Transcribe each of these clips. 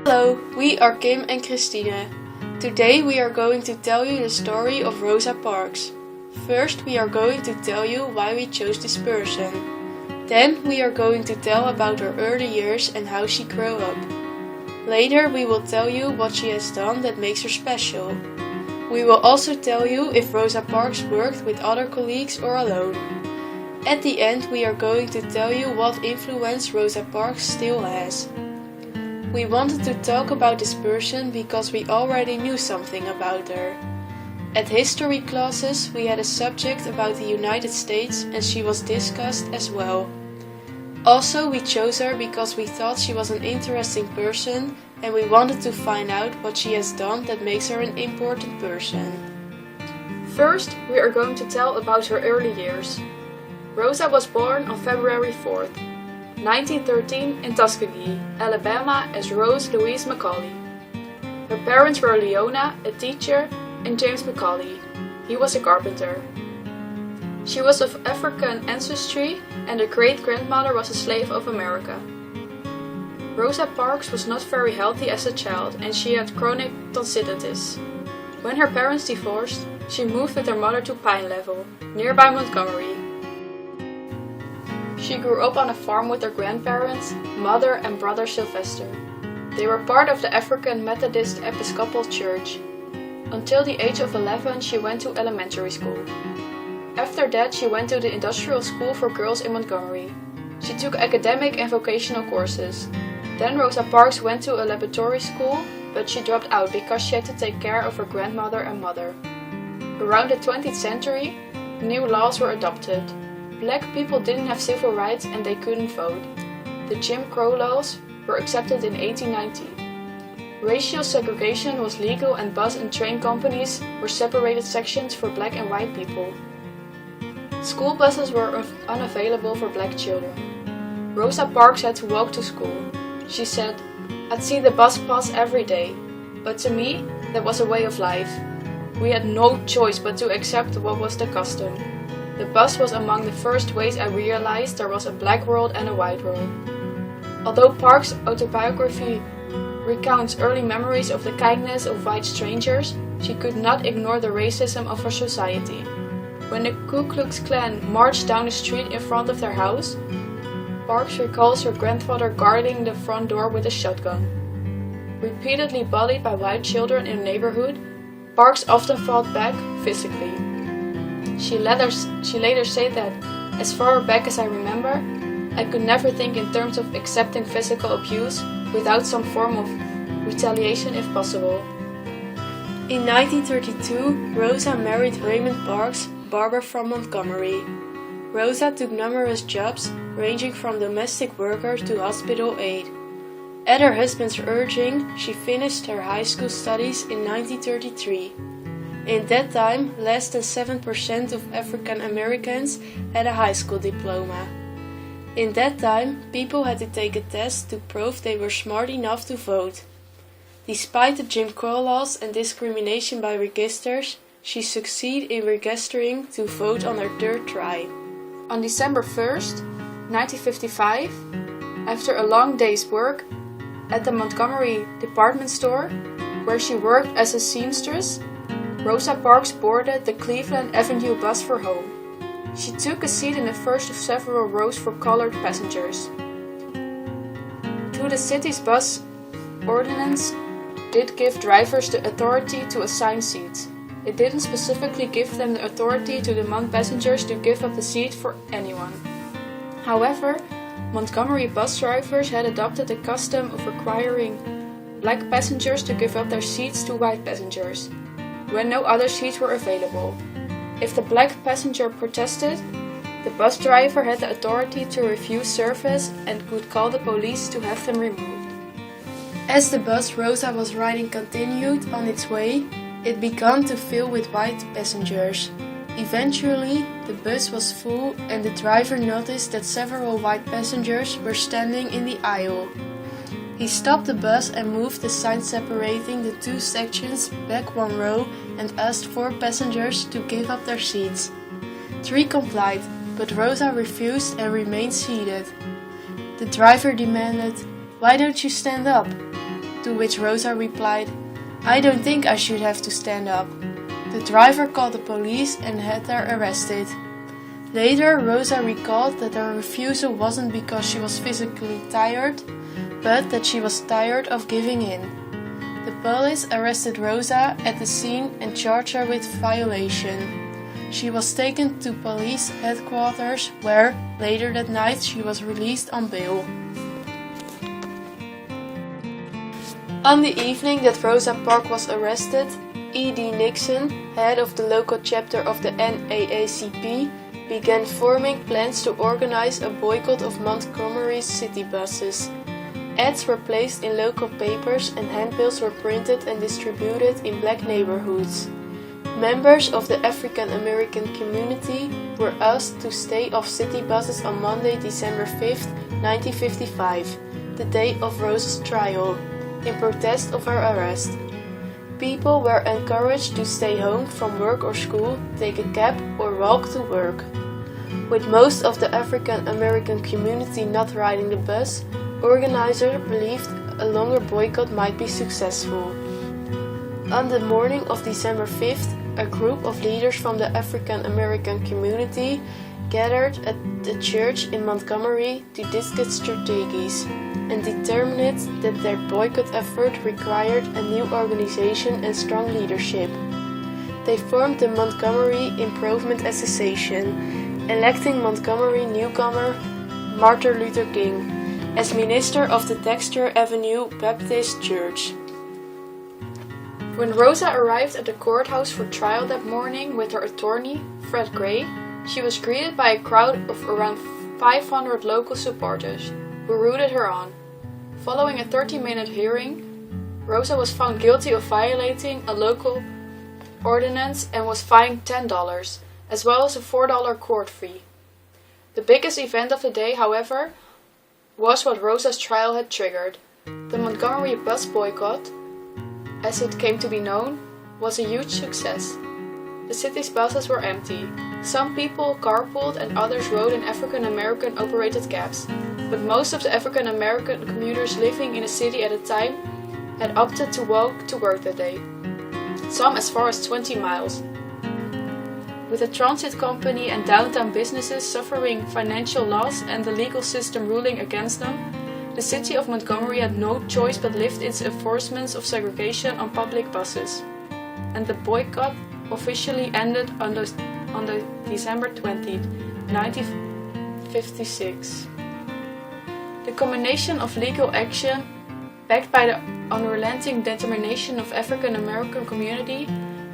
Hello, we are Kim and Christine. Today we are going to tell you the story of Rosa Parks. First we are going to tell you why we chose this person. Then we are going to tell about her early years and how she grew up. Later we will tell you what she has done that makes her special. We will also tell you if Rosa Parks worked with other colleagues or alone. At the end we are going to tell you what influence Rosa Parks still has. We wanted to talk about this person because we already knew something about her. At history classes we had a subject about the United States and she was discussed as well. Also we chose her because we thought she was an interesting person and we wanted to find out what she has done that makes her an important person. First, we are going to tell about her early years. Rosa was born on February 4th, 1913 in Tuskegee, Alabama as Rose Louise Macaulay. Her parents were Leona, a teacher, and James Macaulay. He was a carpenter. She was of African ancestry and her great-grandmother was a slave of America. Rosa Parks was not very healthy as a child and she had chronic tonsillitis. When her parents divorced, she moved with her mother to Pine Level, nearby Montgomery. She grew up on a farm with her grandparents, mother and brother Sylvester. They were part of the African Methodist Episcopal Church. Until the age of 11 she went to elementary school. After that she went to the Industrial School for Girls in Montgomery. She took academic and vocational courses. Then Rosa Parks went to a laboratory school, but she dropped out because she had to take care of her grandmother and mother. Around the 20th century, new laws were adopted. Black people didn't have civil rights and they couldn't vote. The Jim Crow laws were accepted in 1890. Racial segregation was legal and bus and train companies were separated sections for black and white people. School buses were unavailable for black children. Rosa Parks had to walk to school. She said, "I'd see the bus pass every day, but to me that was a way of life. We had no choice but to accept what was the custom. The bus was among the first ways I realized there was a black world and a white world." Although Parks' autobiography recounts early memories of the kindness of white strangers, she could not ignore the racism of her society. When the Ku Klux Klan marched down the street in front of their house, Parks recalls her grandfather guarding the front door with a shotgun. Repeatedly bullied by white children in the neighborhood, Parks often fought back physically. She later said that, "As far back as I remember, I could never think in terms of accepting physical abuse without some form of retaliation if possible." In 1932, Rosa married Raymond Parks, barber from Montgomery. Rosa took numerous jobs, ranging from domestic worker to hospital aide. At her husband's urging, she finished her high school studies in 1933. In that time, less than 7% of African Americans had a high school diploma. In that time, people had to take a test to prove they were smart enough to vote. Despite the Jim Crow laws and discrimination by registers, she succeeded in registering to vote on her third try. On December 1st, 1955, after a long day's work at the Montgomery department store, where she worked as a seamstress, Rosa Parks boarded the Cleveland Avenue bus for home. She took a seat in the first of several rows for colored passengers. Though the city's bus ordinance did give drivers the authority to assign seats, it didn't specifically give them the authority to demand passengers to give up the seat for anyone. However, Montgomery bus drivers had adopted the custom of requiring black passengers to give up their seats to white passengers when no other seats were available. If the black passenger protested, the bus driver had the authority to refuse service and could call the police to have them removed. As the bus Rosa was riding continued on its way, it began to fill with white passengers. Eventually, the bus was full and the driver noticed that several white passengers were standing in the aisle. He stopped the bus and moved the sign separating the two sections back one row and asked 4 passengers to give up their seats. 3 complied, but Rosa refused and remained seated. The driver demanded, "Why don't you stand up?" to which Rosa replied, "I don't think I should have to stand up." The driver called the police and had her arrested. Later, Rosa recalled that her refusal wasn't because she was physically tired, but that she was tired of giving in. The police arrested Rosa at the scene and charged her with violation. She was taken to police headquarters where, later that night, she was released on bail. On the evening that Rosa Parks was arrested, E.D. Nixon, head of the local chapter of the NAACP, began forming plans to organize a boycott of Montgomery's city buses. Ads were placed in local papers and handbills were printed and distributed in black neighborhoods. Members of the African American community were asked to stay off city buses on Monday, December 5, 1955, the day of Rosa's trial, in protest of her arrest. People were encouraged to stay home from work or school, take a cab, or walk to work. With most of the African American community not riding the bus, organizers believed a longer boycott might be successful. On the morning of December 5th, a group of leaders from the African American community gathered at the church in Montgomery to discuss strategies and determined that their boycott effort required a new organization and strong leadership. They formed the Montgomery Improvement Association, electing Montgomery newcomer Martin Luther King as minister of the Dexter Avenue Baptist Church. When Rosa arrived at the courthouse for trial that morning with her attorney, Fred Gray, she was greeted by a crowd of around 500 local supporters, who rooted her on. Following a 30-minute hearing, Rosa was found guilty of violating a local ordinance and was fined $10, as well as a $4 court fee. The biggest event of the day, however, was what Rosa's trial had triggered. The Montgomery bus boycott, as it came to be known, was a huge success. The city's buses were empty. Some people carpooled and others rode in African American operated cabs, but most of the African American commuters living in the city at the time had opted to walk to work that day, some as far as 20 miles. With the transit company and downtown businesses suffering financial loss and the legal system ruling against them, the city of Montgomery had no choice but lift its enforcement of segregation on public buses, and the boycott officially ended on December 20, 1956. The combination of legal action, backed by the unrelenting determination of African American community,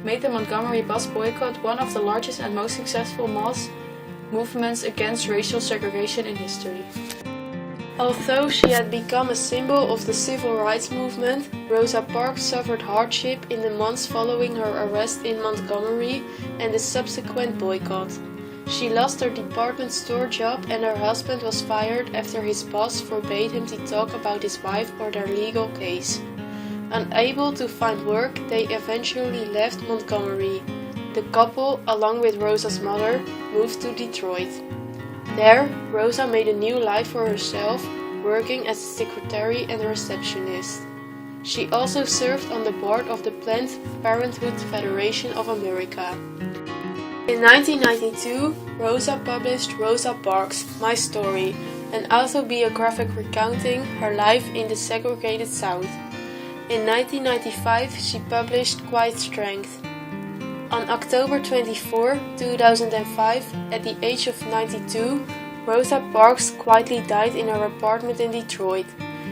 made the Montgomery bus boycott one of the largest and most successful mass movements against racial segregation in history. Although she had become a symbol of the civil rights movement, Rosa Parks suffered hardship in the months following her arrest in Montgomery and the subsequent boycott. She lost her department store job and her husband was fired after his boss forbade him to talk about his wife or their legal case. Unable to find work, they eventually left Montgomery. The couple, along with Rosa's mother, moved to Detroit. There, Rosa made a new life for herself, working as a secretary and receptionist. She also served on the board of the Planned Parenthood Federation of America. In 1992, Rosa published Rosa Parks, My Story, an autobiographic recounting her life in the segregated South. In 1995, she published Quiet Strength. On October 24, 2005, at the age of 92, Rosa Parks quietly died in her apartment in Detroit.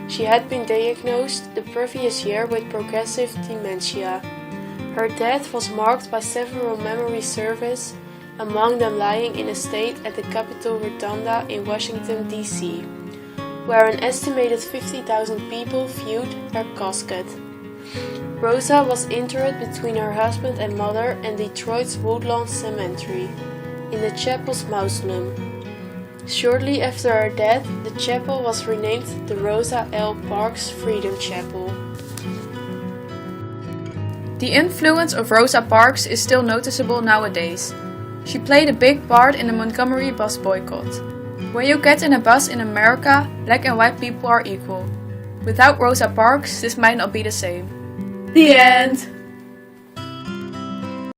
She had been diagnosed the previous year with progressive dementia. Her death was marked by several memory services, among them lying in a state at the Capitol Rotunda in Washington, D.C., where an estimated 50,000 people viewed her casket. Rosa was interred between her husband and mother and Detroit's Woodlawn Cemetery, in the chapel's mausoleum. Shortly after her death, the chapel was renamed the Rosa L. Parks Freedom Chapel. The influence of Rosa Parks is still noticeable nowadays. She played a big part in the Montgomery bus boycott. When you get in a bus in America, black and white people are equal. Without Rosa Parks, this might not be the same. The end!